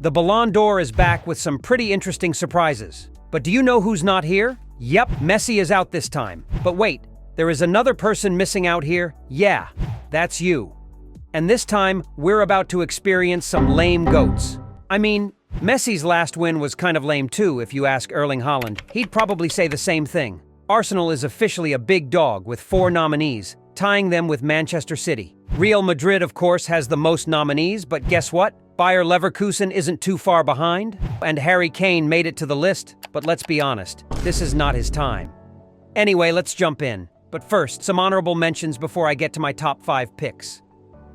The Ballon d'Or is back with some pretty interesting surprises. But do you know who's not here? Yep, Messi is out this time. But wait, there is another person missing out here? Yeah, that's you. And this time, we're about to experience some lame goats. I mean, Messi's last win was kind of lame too, if you ask Erling Haaland. He'd probably say the same thing. Arsenal is officially a big dog with 4 nominees, tying them with Manchester City. Real Madrid, of course, has the most nominees, but guess what? Bayer Leverkusen isn't too far behind, and Harry Kane made it to the list, but let's be honest, this is not his time. Anyway, let's jump in. But first, some honorable mentions before I get to my top 5 picks.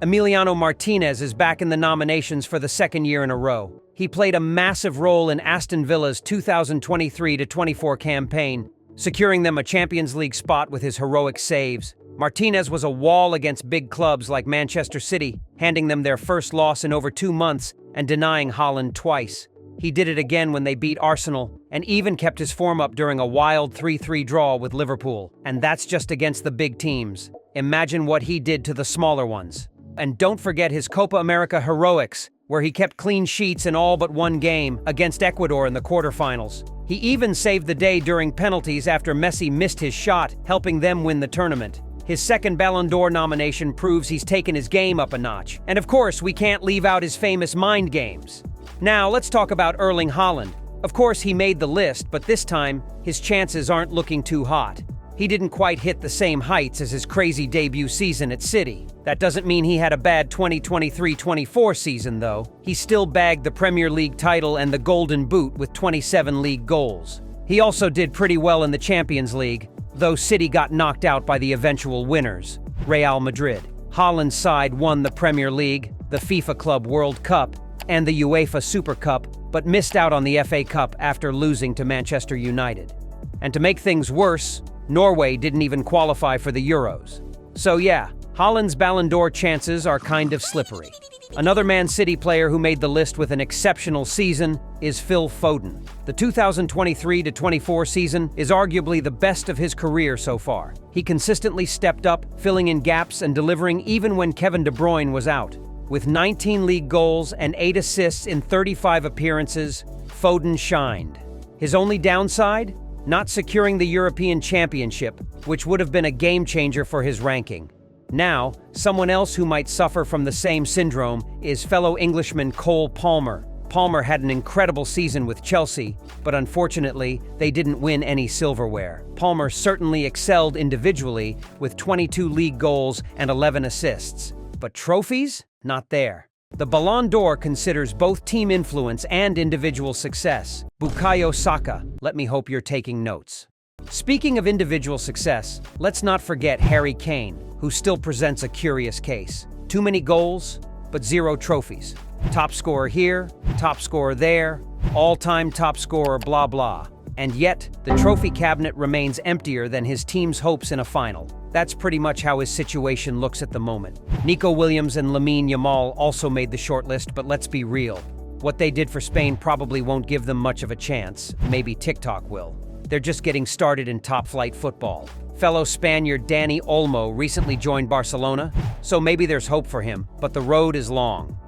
Emiliano Martinez is back in the nominations for the 2nd year in a row. He played a massive role in Aston Villa's 2023-24 campaign, securing them a Champions League spot with his heroic saves. Martinez was a wall against big clubs like Manchester City, handing them their first loss in over 2 months and denying Haaland twice. He did it again when they beat Arsenal, and even kept his form up during a wild 3-3 draw with Liverpool. And that's just against the big teams. Imagine what he did to the smaller ones. And don't forget his Copa America heroics, where he kept clean sheets in all but one game against Ecuador in the quarterfinals. He even saved the day during penalties after Messi missed his shot, helping them win the tournament. His 2nd Ballon d'Or nomination proves he's taken his game up a notch. And of course, we can't leave out his famous mind games. Now, let's talk about Erling Haaland. Of course, he made the list, but this time, his chances aren't looking too hot. He didn't quite hit the same heights as his crazy debut season at City. That doesn't mean he had a bad 2023-24 season, though. He still bagged the Premier League title and the Golden Boot with 27 league goals. He also did pretty well in the Champions League, though City got knocked out by the eventual winners, Real Madrid. Haaland's side won the Premier League, the FIFA Club World Cup, and the UEFA Super Cup, but missed out on the FA Cup after losing to Manchester United. And to make things worse, Norway didn't even qualify for the Euros. So yeah, Haaland's Ballon d'Or chances are kind of slippery. Another Man City player who made the list with an exceptional season is Phil Foden. The 2023-24 season is arguably the best of his career so far. He consistently stepped up, filling in gaps and delivering even when Kevin De Bruyne was out. With 19 league goals and 8 assists in 35 appearances, Foden shined. His only downside? Not securing the European Championship, which would have been a game-changer for his ranking. Now, someone else who might suffer from the same syndrome is fellow Englishman Cole Palmer. Palmer had an incredible season with Chelsea, but unfortunately, they didn't win any silverware. Palmer certainly excelled individually with 22 league goals and 11 assists. But trophies? Not there. The Ballon d'Or considers both team influence and individual success. Bukayo Saka, let me hope you're taking notes. Speaking of individual success, let's not forget Harry Kane, who still presents a curious case. Too many goals, but 0 trophies. Top scorer here, top scorer there, all-time top scorer blah blah. And yet, the trophy cabinet remains emptier than his team's hopes in a final. That's pretty much how his situation looks at the moment. Nico Williams and Lamine Yamal also made the shortlist, but let's be real. What they did for Spain probably won't give them much of a chance. Maybe TikTok will. They're just getting started in top-flight football. Fellow Spaniard Dani Olmo recently joined Barcelona, so maybe there's hope for him, but the road is long.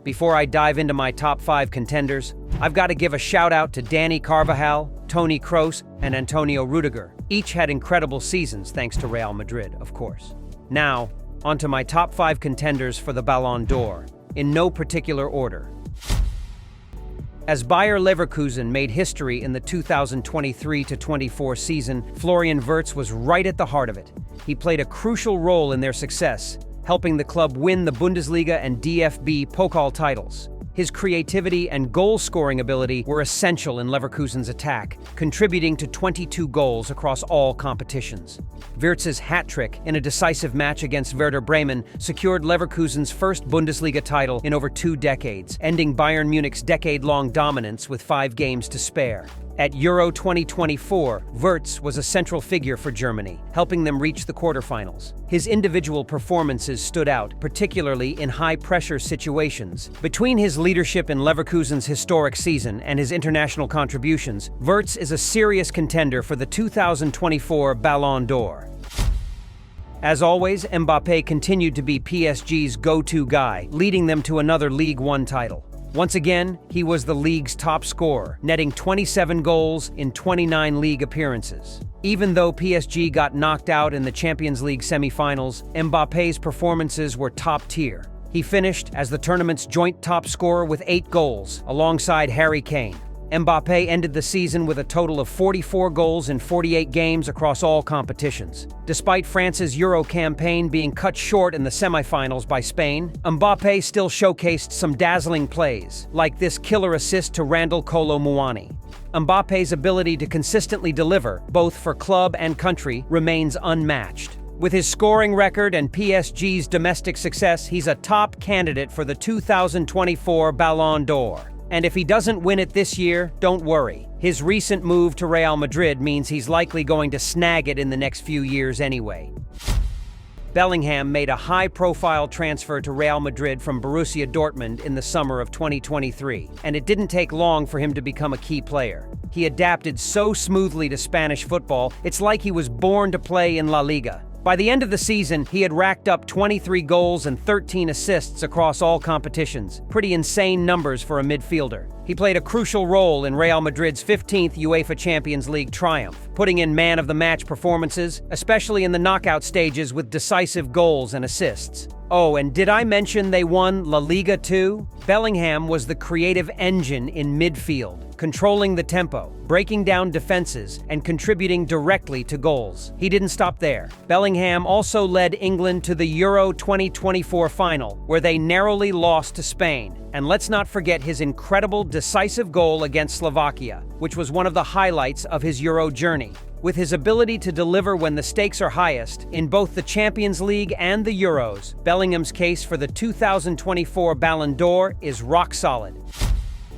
Before I dive into my top 5 contenders, I've got to give a shout out to Dani Carvajal, Toni Kroos, and Antonio Rudiger. Each had incredible seasons thanks to Real Madrid, of course. Now, onto my top 5 contenders for the Ballon d'Or, in no particular order. As Bayer Leverkusen made history in the 2023-24 season, Florian Wirtz was right at the heart of it. He played a crucial role in their success, helping the club win the Bundesliga and DFB Pokal titles. His creativity and goal-scoring ability were essential in Leverkusen's attack, contributing to 22 goals across all competitions. Wirtz's hat-trick in a decisive match against Werder Bremen secured Leverkusen's first Bundesliga title in over 2 decades, ending Bayern Munich's decade-long dominance with 5 games to spare. At Euro 2024, Wirtz was a central figure for Germany, helping them reach the quarterfinals. His individual performances stood out, particularly in high-pressure situations. Between his leadership in Leverkusen's historic season and his international contributions, Wirtz is a serious contender for the 2024 Ballon d'Or. As always, Mbappé continued to be PSG's go-to guy, leading them to another Ligue 1 title. Once again, he was the league's top scorer, netting 27 goals in 29 league appearances. Even though PSG got knocked out in the Champions League semi-finals, Mbappé's performances were top tier. He finished as the tournament's joint top scorer with 8 goals, alongside Harry Kane. Mbappé ended the season with a total of 44 goals in 48 games across all competitions. Despite France's Euro campaign being cut short in the semi-finals by Spain, Mbappé still showcased some dazzling plays, like this killer assist to Randal Kolo Muani. Mbappé's ability to consistently deliver, both for club and country, remains unmatched. With his scoring record and PSG's domestic success, he's a top candidate for the 2024 Ballon d'Or. And if he doesn't win it this year, don't worry. His recent move to Real Madrid means he's likely going to snag it in the next few years anyway. Bellingham made a high-profile transfer to Real Madrid from Borussia Dortmund in the summer of 2023, and it didn't take long for him to become a key player. He adapted so smoothly to Spanish football, it's like he was born to play in La Liga. By the end of the season, he had racked up 23 goals and 13 assists across all competitions. Pretty insane numbers for a midfielder. He played a crucial role in Real Madrid's 15th UEFA Champions League triumph, putting in man-of-the-match performances, especially in the knockout stages with decisive goals and assists. Oh, and did I mention they won La Liga too? Bellingham was the creative engine in midfield, controlling the tempo, breaking down defenses, and contributing directly to goals. He didn't stop there. Bellingham also led England to the Euro 2024 final, where they narrowly lost to Spain. And let's not forget his incredible decisive goal against Slovakia, which was one of the highlights of his Euro journey. With his ability to deliver when the stakes are highest, in both the Champions League and the Euros, Bellingham's case for the 2024 Ballon d'Or is rock solid.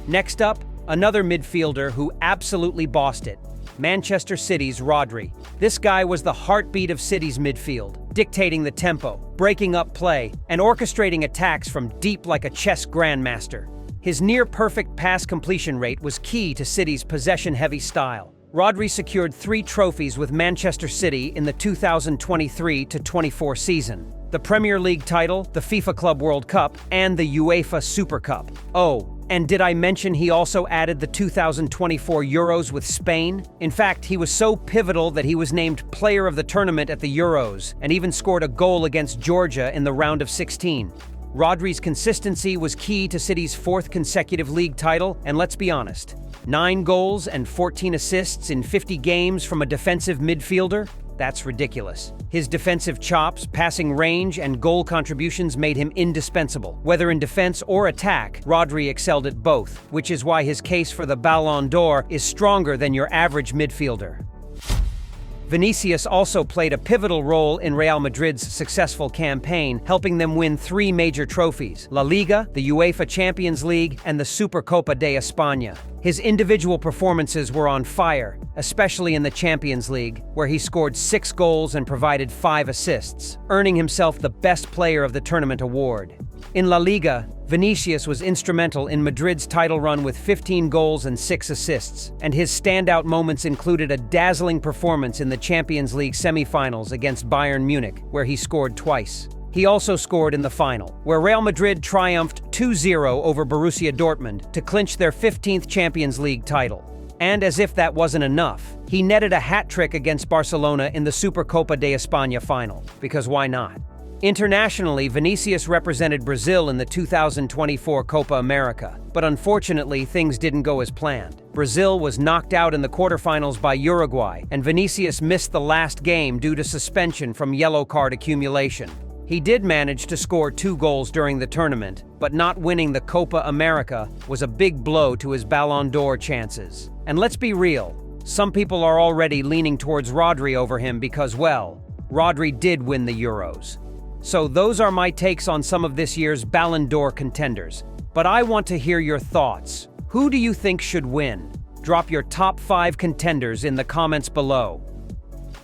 Next up, another midfielder who absolutely bossed it. Manchester City's Rodri. This guy was the heartbeat of City's midfield, dictating the tempo, breaking up play, and orchestrating attacks from deep like a chess grandmaster. His near-perfect pass completion rate was key to City's possession-heavy style. Rodri secured 3 trophies with Manchester City in the 2023-24 season: the Premier League title, the FIFA Club World Cup, and the UEFA Super Cup. Oh, and did I mention he also added the 2024 Euros with Spain? In fact, he was so pivotal that he was named Player of the Tournament at the Euros, and even scored a goal against Georgia in the round of 16. Rodri's consistency was key to City's 4th consecutive league title, and let's be honest, 9 goals and 14 assists in 50 games from a defensive midfielder? That's ridiculous. His defensive chops, passing range, and goal contributions made him indispensable. Whether in defense or attack, Rodri excelled at both, which is why his case for the Ballon d'Or is stronger than your average midfielder. Vinicius also played a pivotal role in Real Madrid's successful campaign, helping them win 3 major trophies: La Liga, the UEFA Champions League, and the Supercopa de España. His individual performances were on fire, especially in the Champions League, where he scored 6 goals and provided 5 assists, earning himself the Best Player of the Tournament award. In La Liga, Vinicius was instrumental in Madrid's title run with 15 goals and 6 assists, and his standout moments included a dazzling performance in the Champions League semi-finals against Bayern Munich, where he scored twice. He also scored in the final, where Real Madrid triumphed 2-0 over Borussia Dortmund to clinch their 15th Champions League title. And as if that wasn't enough, he netted a hat-trick against Barcelona in the Supercopa de España final, because why not? Internationally, Vinicius represented Brazil in the 2024 Copa America, but unfortunately things didn't go as planned. Brazil was knocked out in the quarterfinals by Uruguay, and Vinicius missed the last game due to suspension from yellow card accumulation. He did manage to score 2 goals during the tournament, but not winning the Copa America was a big blow to his Ballon d'Or chances. And let's be real, some people are already leaning towards Rodri over him because, well, Rodri did win the Euros. So those are my takes on some of this year's Ballon d'Or contenders. But I want to hear your thoughts. Who do you think should win? Drop your top 5 contenders in the comments below.